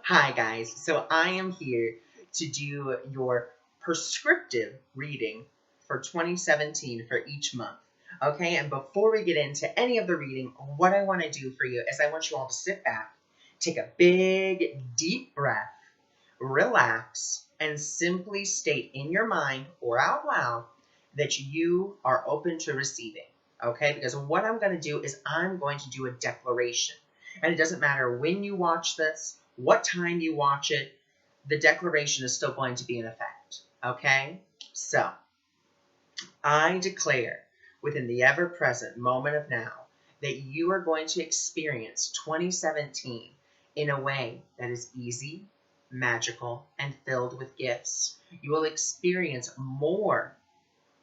Hi, guys. So I am here to do your prescriptive reading for 2017 for each month. Okay, and before we get into any of the reading, what I want to do for you is I want you all to sit back, take a big, deep breath, relax, and simply state in your mind or out loud that you are open to receiving. Okay, because what I'm going to do is I'm going to do a declaration. And it doesn't matter when you watch this, what time you watch it, the declaration is still going to be in effect. Okay, so I declare within the ever present moment of now that you are going to experience 2017 in a way that is easy, magical, and filled with gifts. You will experience more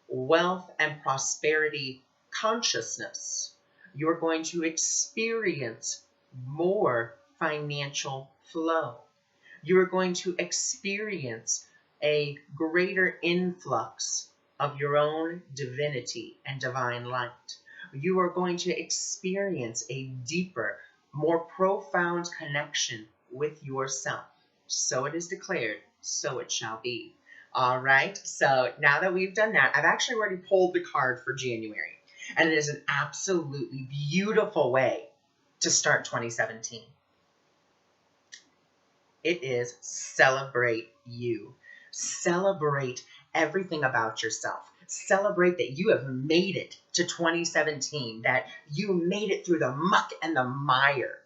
wealth and prosperity consciousness. You're going to experience more financial flow. You are going to experience a greater influx of your own divinity and divine light. You are going to experience a deeper, more profound connection with yourself. So it is declared, so it shall be. All right, so now that we've done that, I've actually already pulled the card for January, and it is an absolutely beautiful way to start 2017. It is celebrate you. Celebrate everything about yourself. Celebrate that you have made it to 2017, that you made it through the muck and the mire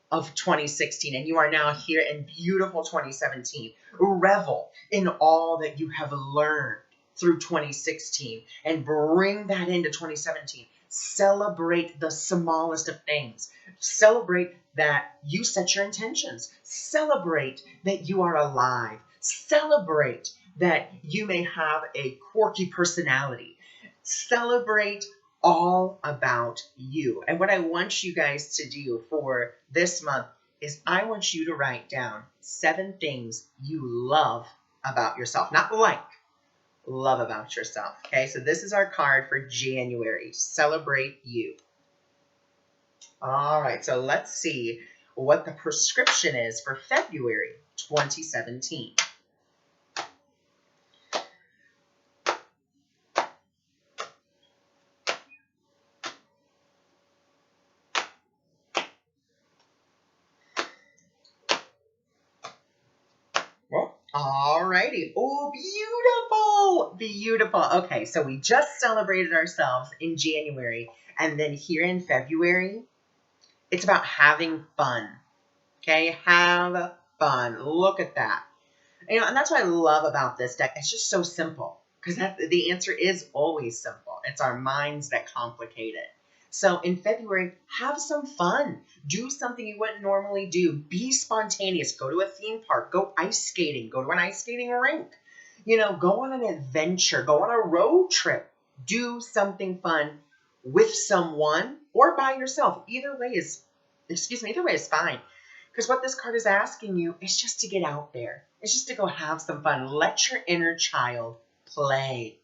of 2016, and you are now here in beautiful 2017. Revel in all that you have learned through 2016 and bring that into 2017. Celebrate the smallest of things. Celebrate that you set your intentions. Celebrate that you are alive. Celebrate that you may have a quirky personality. Celebrate all about you. And what I want you guys to do for this month is I want you to write down 7 things you love about yourself. Not like, love about yourself. Okay, so this is our card for January. Celebrate you. All right, so let's see what the prescription is for February 2017. Well, all righty. Oh, beautiful. Beautiful. Okay, so we just celebrated ourselves in January, and then here in February, it's about having fun. Okay, have fun. Look at that. And that's what I love about this deck. It's just so simple because the answer is always simple. It's our minds that complicate it. So in February, have some fun. Do something you wouldn't normally do. Be spontaneous. Go to a theme park. Go ice skating. Go to an ice skating rink. Go on an adventure. Go on a road trip. Do something fun with someone or by yourself. Either way is fine. Because what this card is asking you is just to get out there. It's just to go have some fun. Let your inner child play.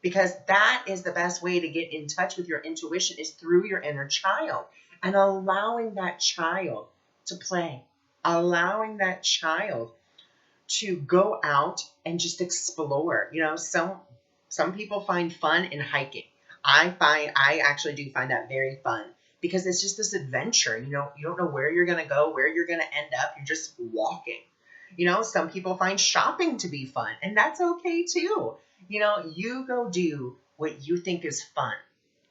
Because that is the best way to get in touch with your intuition is through your inner child and allowing that child to play. Allowing that child to go out and just explore. Some people find fun in hiking. I actually do find that very fun because it's just this adventure. You don't know where you're going to go, where you're going to end up. You're just walking. Some people find shopping to be fun, and that's okay too. You go do what you think is fun,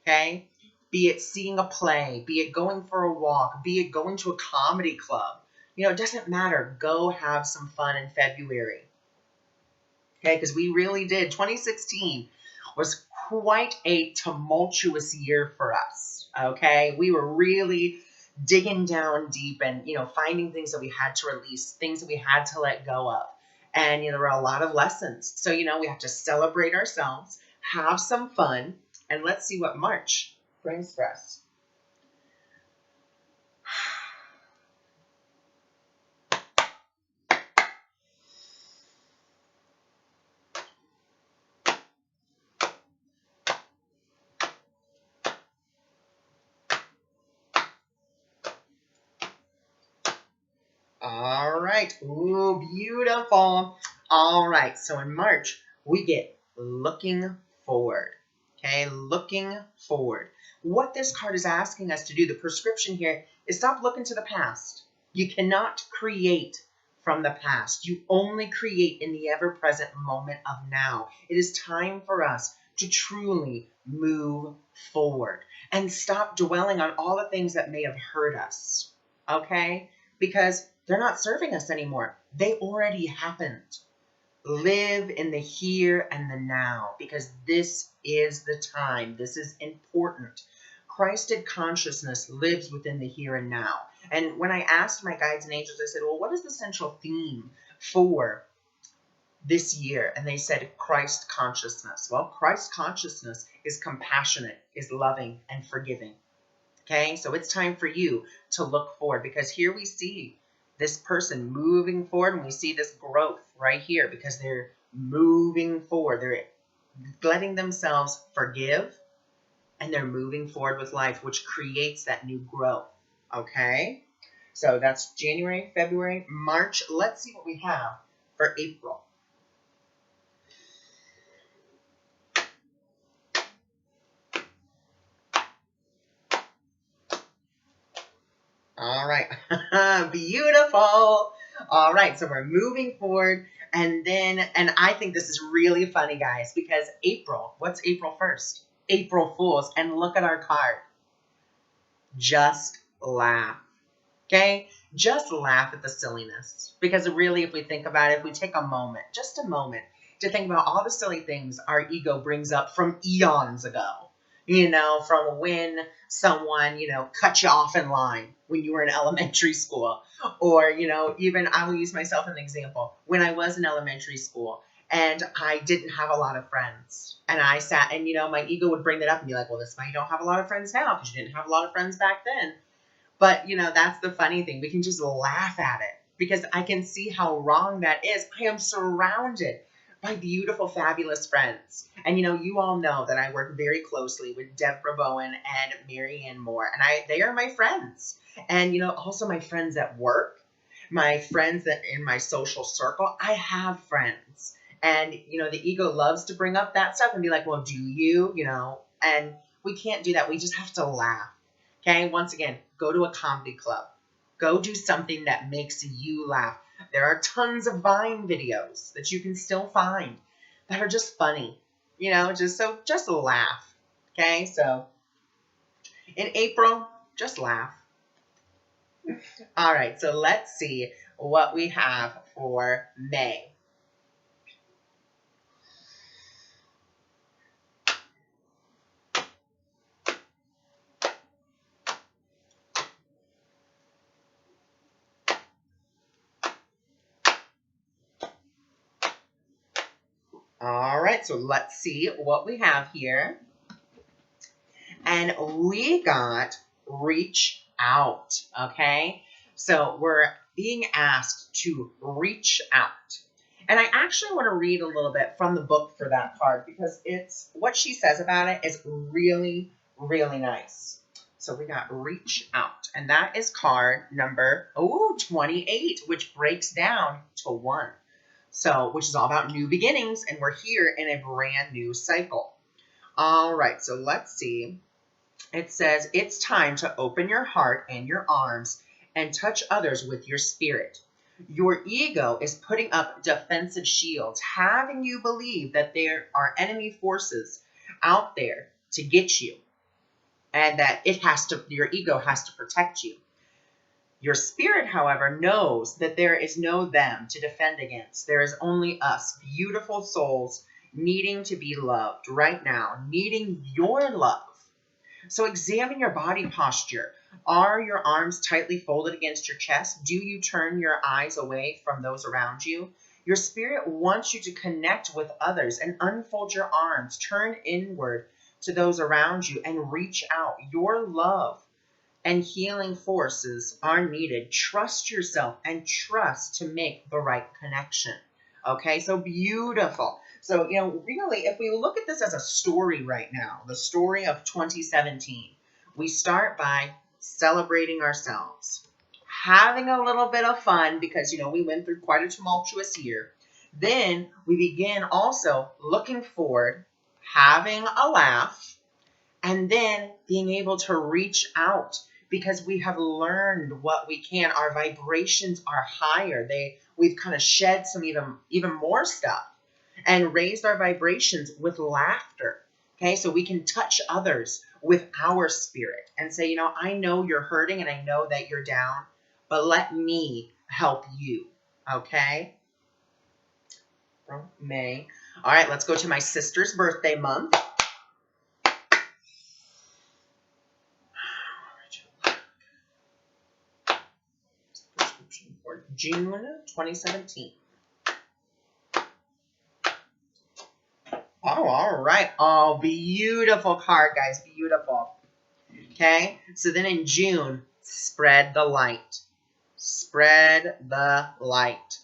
okay? Be it seeing a play, be it going for a walk, be it going to a comedy club. It doesn't matter. Go have some fun in February, okay? Because we really did. 2016 was quite a tumultuous year for us, okay? We were really digging down deep and, finding things that we had to release, things that we had to let go of. And, there were a lot of lessons. So, we have to celebrate ourselves, have some fun, and let's see what March brings for us. All right. Ooh, beautiful. All right. So in March, we get looking forward. Okay, looking forward. What this card is asking us to do, the prescription here, is stop looking to the past. You cannot create from the past. You only create in the ever-present moment of now. It is time for us to truly move forward and stop dwelling on all the things that may have hurt us. Okay? Because they're not serving us anymore. They already happened. Live in the here and the now, because this is the time. This is important. Christed consciousness lives within the here and now. And when I asked my guides and angels, I said, well, what is the central theme for this year? And they said Christ consciousness. Well, Christ consciousness is compassionate, is loving, and forgiving. Okay, so it's time for you to look forward, because here we see this person moving forward, and we see this growth right here because they're moving forward. They're letting themselves forgive, and they're moving forward with life, which creates that new growth. Okay, so that's January, February, March. Let's see what we have for April. All right. Beautiful. All right. So we're moving forward. And I think this is really funny, guys, because April, what's April 1st? April Fools. And look at our card. Just laugh. Okay? Just laugh at the silliness. Because really, if we think about it, if we take a moment, just a moment, to think about all the silly things our ego brings up from eons ago. From when someone, cut you off in line when you were in elementary school. Or, even I will use myself as an example. When I was in elementary school and I didn't have a lot of friends. And I sat and, my ego would bring that up and be like, well, this is why you don't have a lot of friends now, because you didn't have a lot of friends back then. But, that's the funny thing. We can just laugh at it because I can see how wrong that is. I am surrounded by beautiful, fabulous friends. And, you all know that I work very closely with Deborah Bowen and Marianne Moore. And they are my friends. And, also my friends at work, my friends that in my social circle. I have friends. And, the ego loves to bring up that stuff and be like, well, do you? And we can't do that. We just have to laugh. Okay, once again, go to a comedy club. Go do something that makes you laugh. There are tons of Vine videos that you can still find that are just funny. Just laugh. Okay, so in April, just laugh. All right, so let's see what we have for May. All right, so let's see what we have here. And we got reach out, okay? So we're being asked to reach out. And I actually want to read a little bit from the book for that card because it's what she says about it is really, really nice. So we got reach out. And that is card number 28, which breaks down to 1. So, which is all about new beginnings, and we're here in a brand new cycle. All right, so let's see. It says, it's time to open your heart and your arms and touch others with your spirit. Your ego is putting up defensive shields, having you believe that there are enemy forces out there to get you, and that your ego has to protect you. Your spirit, however, knows that there is no them to defend against. There is only us, beautiful souls, needing to be loved right now, needing your love. So examine your body posture. Are your arms tightly folded against your chest? Do you turn your eyes away from those around you? Your spirit wants you to connect with others and unfold your arms. Turn inward to those around you and reach out. Your love and healing forces are needed. Trust yourself and trust to make the right connection. Okay, so beautiful. So, really, if we look at this as a story right now, the story of 2017, we start by celebrating ourselves. having a little bit of fun because, we went through quite a tumultuous year. Then we begin also looking forward, having a laugh, and then being able to reach out because we have learned what we can. Our vibrations are higher. We've kind of shed some even more stuff and raised our vibrations with laughter. Okay, so we can touch others with our spirit and say, I know you're hurting and I know that you're down, but let me help you. Okay? From May. All right, let's go to my sister's birthday month. For June 2017. Oh, all right. Oh, beautiful card, guys. Beautiful. Okay, so then in June, spread the light. Spread the light.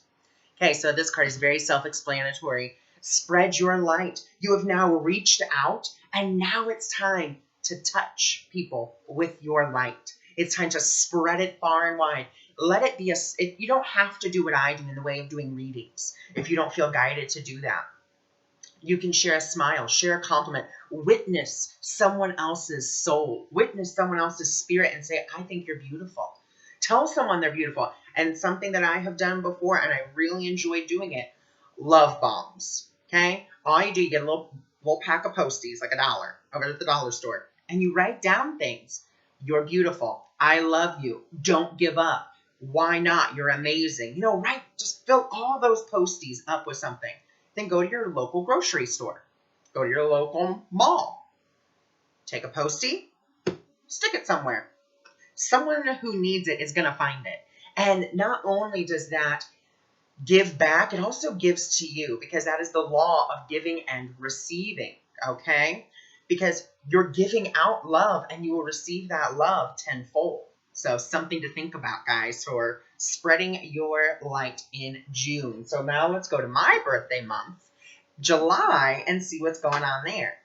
Okay, so this card is very self-explanatory. Spread your light. You have now reached out, and now it's time to touch people with your light. It's time to spread it far and wide. Let it be you don't have to do what I do in the way of doing readings if you don't feel guided to do that. You can share a smile, share a compliment, witness someone else's soul, witness someone else's spirit and say, I think you're beautiful. Tell someone they're beautiful. And something that I have done before, and I really enjoy doing it, love bombs. Okay? All you do, you get a little pack of Posties, like $1 over at the dollar store, and you write down things. You're beautiful. I love you. Don't give up. Why not? You're amazing. Just fill all those Posties up with something. Then go to your local grocery store. Go to your local mall. Take a Postie, stick it somewhere. Someone who needs it is going to find it. And not only does that give back, it also gives to you because that is the law of giving and receiving, okay? Because you're giving out love and you will receive that love tenfold. So something to think about, guys, for spreading your light in June. So now let's go to my birthday month, July, and see what's going on there.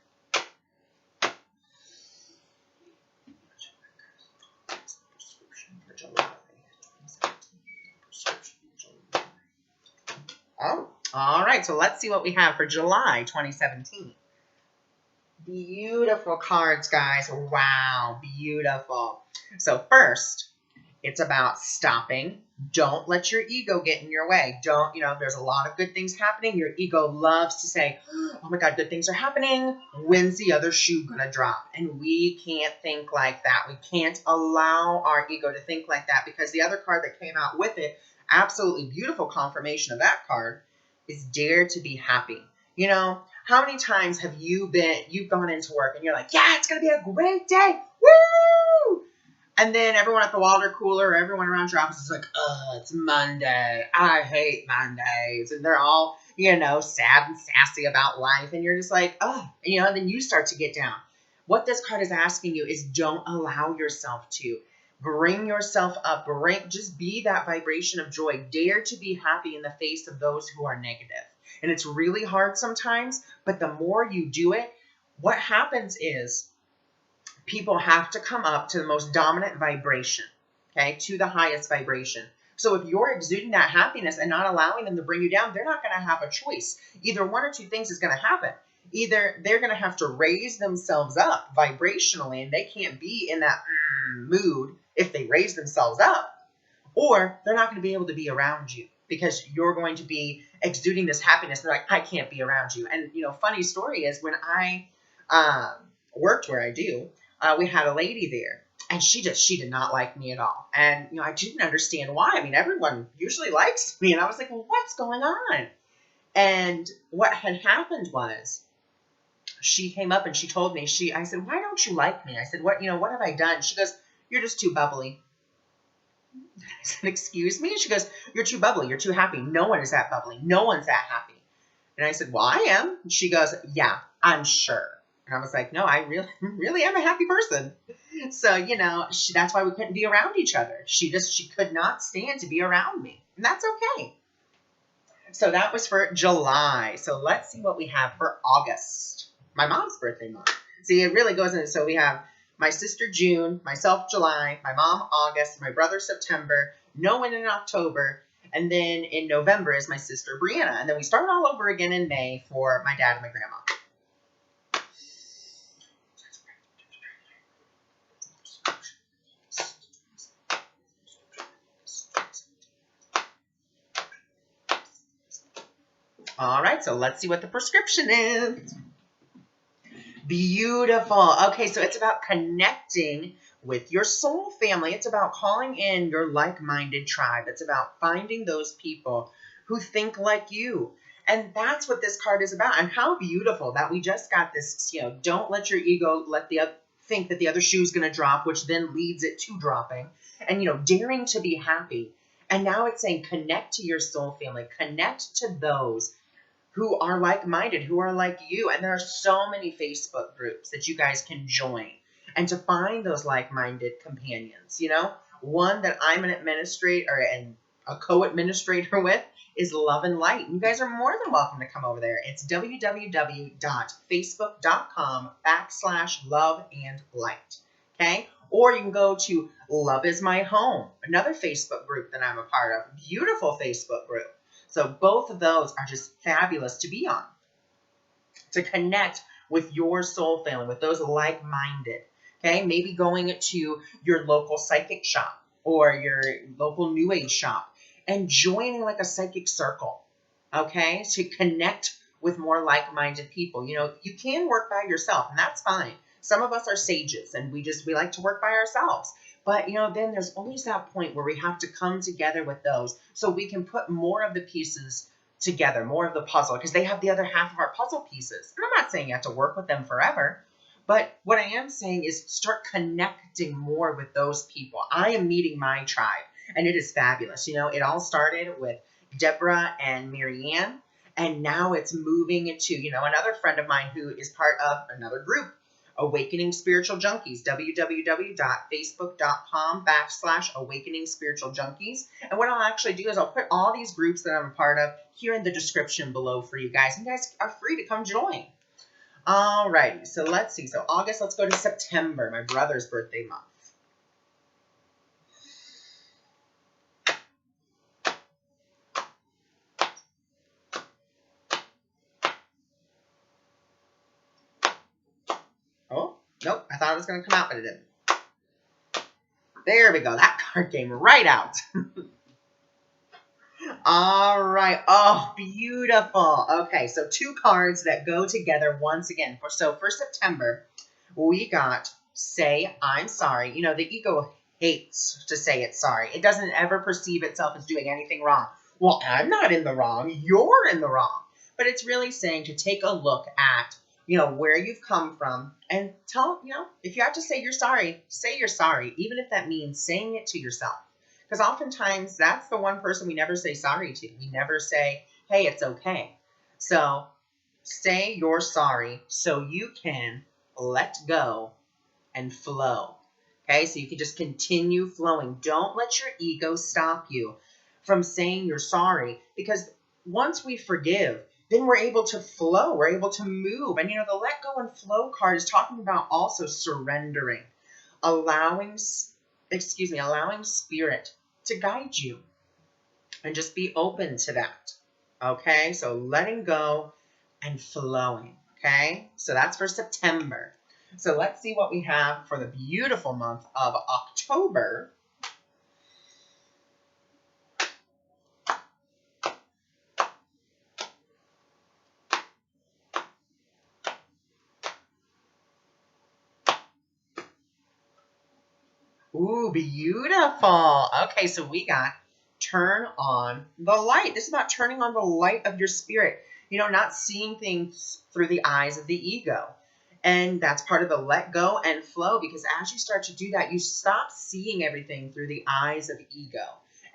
Oh, all right. So let's see what we have for July 2017. Beautiful cards, guys. Wow, beautiful. So first, it's about stopping. Don't let your ego get in your way. Don't, there's a lot of good things happening. Your ego loves to say, oh my God, good things are happening. When's the other shoe going to drop? And we can't think like that. We can't allow our ego to think like that because the other card that came out with it, absolutely beautiful confirmation of that card, is dare to be happy. How many times have you've gone into work and you're like, yeah, it's going to be a great day. Woo! And then everyone at the water cooler or everyone around your office is like, it's Monday. I hate Mondays. And they're all, sad and sassy about life. And you're just like, and then you start to get down. What this card is asking you is don't allow yourself to. Bring yourself up. Just be that vibration of joy. Dare to be happy in the face of those who are negative. And it's really hard sometimes, but the more you do it, what happens is people have to come up to the most dominant vibration, okay, to the highest vibration. So if you're exuding that happiness and not allowing them to bring you down, they're not going to have a choice. Either one or two things is going to happen. Either they're going to have to raise themselves up vibrationally, and they can't be in that mood if they raise themselves up, or they're not going to be able to be around you because you're going to be exuding this happiness. They're like, I can't be around you. And, funny story is when I worked where I do, we had a lady there, and she did not like me at all. And, I didn't understand why. I mean, everyone usually likes me. And I was like, well, what's going on? And what had happened was she came up and she told me, I said, why don't you like me? I said, what have I done? She goes, you're just too bubbly. I said, excuse me? She goes, you're too bubbly. You're too happy. No one is that bubbly. No one's that happy. And I said, well, I am. And she goes, yeah, I'm sure. And I was like, no, I really am a happy person. So, that's why we couldn't be around each other. She could not stand to be around me. And that's okay. So that was for July. So let's see what we have for August. My mom's birthday month. See, it really goes into, so we have my sister June, myself July, my mom August, my brother September, no one in October. And then in November is my sister Brianna. And then we start all over again in May for my dad and my grandma. All right, so let's see what the prescription is. Beautiful. Okay, so it's about connecting with your soul family. It's about calling in your like-minded tribe. It's about finding those people who think like you. And that's what this card is about. And how beautiful that we just got this, don't let your ego think that the other shoe is going to drop, which then leads it to dropping. And, daring to be happy. And now it's saying connect to your soul family. Connect to those who are like-minded, who are like you. And there are so many Facebook groups that you guys can join. And to find those like-minded companions, one that I'm an administrator and a co-administrator with is Love and Light. You guys are more than welcome to come over there. It's www.facebook.com/loveandlight. Okay? Or you can go to Love is My Home, another Facebook group that I'm a part of. Beautiful Facebook group. So both of those are just fabulous to be on, to connect with your soul family, with those like-minded. Okay, maybe going to your local psychic shop or your local new age shop and joining like a psychic circle. Okay, to connect with more like-minded people. You can work by yourself, and that's fine. Some of us are sages, and we like to work by ourselves. But, then there's always that point where we have to come together with those so we can put more of the pieces together, more of the puzzle, because they have the other half of our puzzle pieces. And I'm not saying you have to work with them forever, but what I am saying is start connecting more with those people. I am meeting my tribe, and it is fabulous. It all started with Deborah and Marianne, and now it's moving into, another friend of mine who is part of another group, Awakening Spiritual Junkies, www.facebook.com/Awakening Spiritual Junkies. And what I'll actually do is I'll put all these groups that I'm a part of here in the description below for you guys. You guys are free to come join. Alrighty, so let's see. So August, let's go to September, my brother's birthday month. Oh, nope, I thought it was going to come out, but it didn't. There we go. That card came right out. All right. Oh, beautiful. Okay, so two cards that go together once again. So for September, we got Say I'm Sorry. The ego hates to say it's sorry. It doesn't ever perceive itself as doing anything wrong. Well, I'm not in the wrong. You're in the wrong. But it's really saying to take a look at, where you've come from and tell, if you have to say you're sorry, even if that means saying it to yourself. Because oftentimes that's the one person we never say sorry to. We never say, hey, it's okay. So say you're sorry so you can let go and flow. Okay, so you can just continue flowing. Don't let your ego stop you from saying you're sorry, because once we forgive, then we're able to flow. We're able to move. And, the let go and flow card is talking about also surrendering, allowing spirit to guide you, and just be open to that. Okay, so letting go and flowing. Okay, so that's for September. So let's see what we have for the beautiful month of October. Ooh, beautiful. Okay, so we got turn on the light. This is about turning on the light of your spirit. Not seeing things through the eyes of the ego. And that's part of the let go and flow, because as you start to do that, you stop seeing everything through the eyes of ego.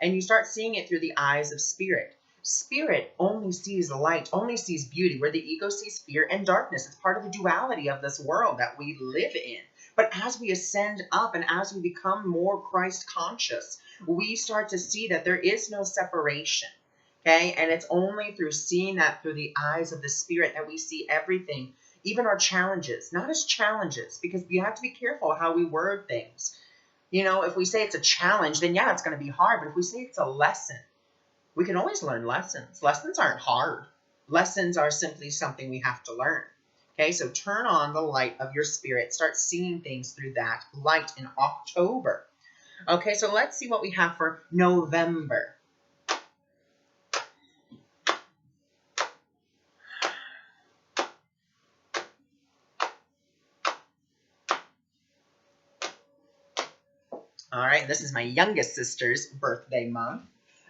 And you start seeing it through the eyes of spirit. Spirit only sees light, only sees beauty, where the ego sees fear and darkness. It's part of the duality of this world that we live in. But as we ascend up and as we become more Christ conscious, we start to see that there is no separation. Okay, and it's only through seeing that through the eyes of the spirit that we see everything, even our challenges, not as challenges, because we have to be careful how we word things. You know, if we say it's a challenge, then yeah, it's going to be hard. But if we say it's a lesson, we can always learn lessons. Lessons aren't hard. Lessons are simply something we have to learn. Okay, so turn on the light of your spirit. Start seeing things through that light in October. Okay, so let's see what we have for November. All right, this is my youngest sister's birthday month.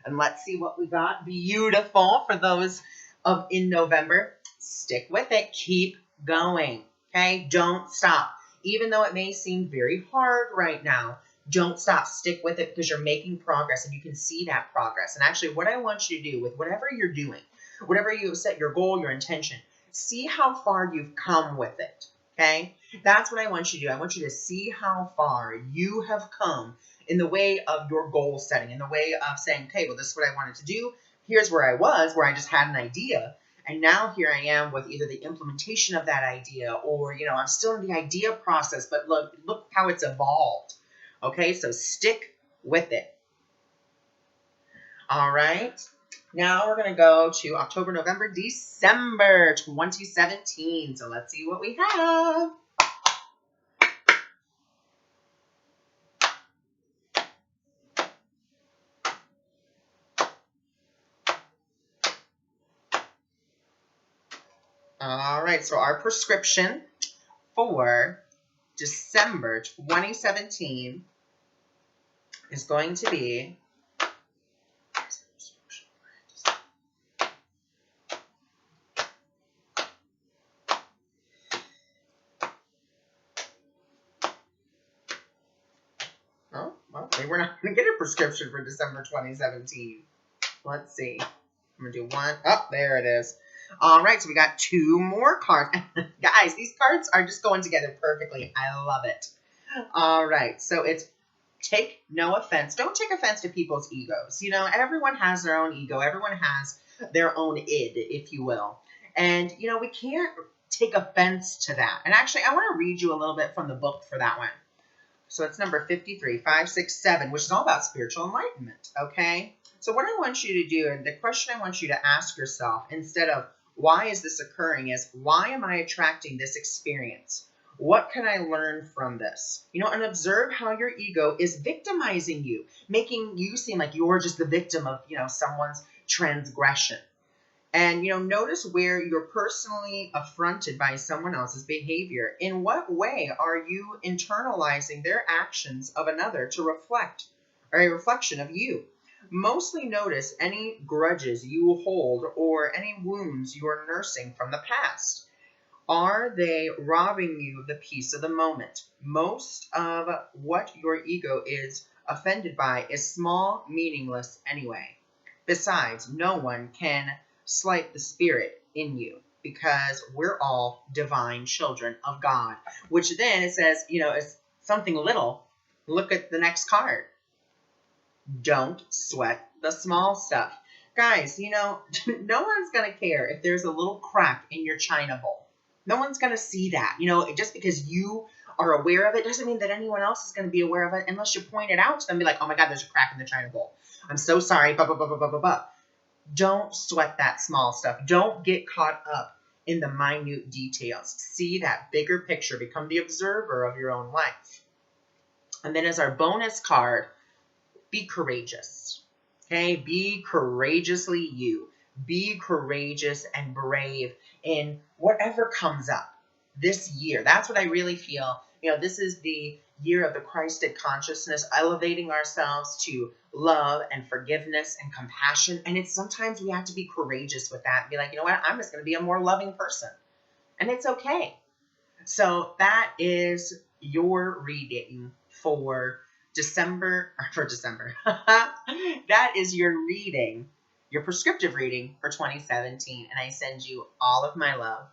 And let's see what we got. Beautiful for those of in November. Stick with it. Keep going. Okay? Don't stop. Even though it may seem very hard right now, don't stop. Stick with it because you're making progress and you can see that progress. And actually, what I want you to do with whatever you're doing, whatever you set your goal, your intention, see how far you've come with it. Okay? That's what I want you to do. I want you to see how far you have come in the way of your goal setting, in the way of saying, okay, well, this is what I wanted to do. Here's where I was, where I just had an idea. And now here I am with either the implementation of that idea or, you know, I'm still in the idea process, but look how it's evolved. Okay, so stick with it. All right. Now we're going to go to October, November, December 2017. So let's see what we have. All right, so our prescription for December 2017 is going to be oh, well, we're not going to get a prescription for December 2017. Let's see. I'm going to do one. Oh, there it is. All right, so we got two more cards. Guys, these cards are just going together perfectly. I love it. All right, so it's take no offense. Don't take offense to people's egos. You know, everyone has their own ego. Everyone has their own id, if you will. And, you know, we can't take offense to that. And actually, I want to read you a little bit from the book for that one. So it's number 53, 567, which is all about spiritual enlightenment, okay? So what I want you to do, and the question I want you to ask yourself, instead of why is this occurring, is why am I attracting this experience? What can I learn from this? You know, and observe how your ego is victimizing you, making you seem like you're just the victim of, you know, someone's transgression. And, you know, notice where you're personally affronted by someone else's behavior. In what way are you internalizing their actions of another to reflect, or a reflection of you? Mostly notice any grudges you hold or any wounds you are nursing from the past. Are they robbing you of the peace of the moment? Most of what your ego is offended by is small, meaningless anyway. Besides, no one can slight the spirit in you because we're all divine children of God. Which then it says, you know, it's something little. Look at the next card. Don't sweat the small stuff. Guys, you know, no one's going to care if there's a little crack in your china bowl. No one's going to see that. You know, just because you are aware of it doesn't mean that anyone else is going to be aware of it unless you point it out to them. Be like, oh my God, there's a crack in the china bowl. I'm so sorry. Blah, blah, blah, blah, blah, blah, blah. Don't sweat that small stuff. Don't get caught up in the minute details. See that bigger picture. Become the observer of your own life. And then as our bonus card, be courageous. Okay? Be courageously you. Be courageous and brave in whatever comes up this year. That's what I really feel. You know, this is the year of the Christed consciousness, elevating ourselves to love and forgiveness and compassion. And it's sometimes we have to be courageous with that and be like, you know what? I'm just going to be a more loving person. And it's okay. So that is your reading for December. That is your reading, your prescriptive reading for 2017. And I send you all of my love.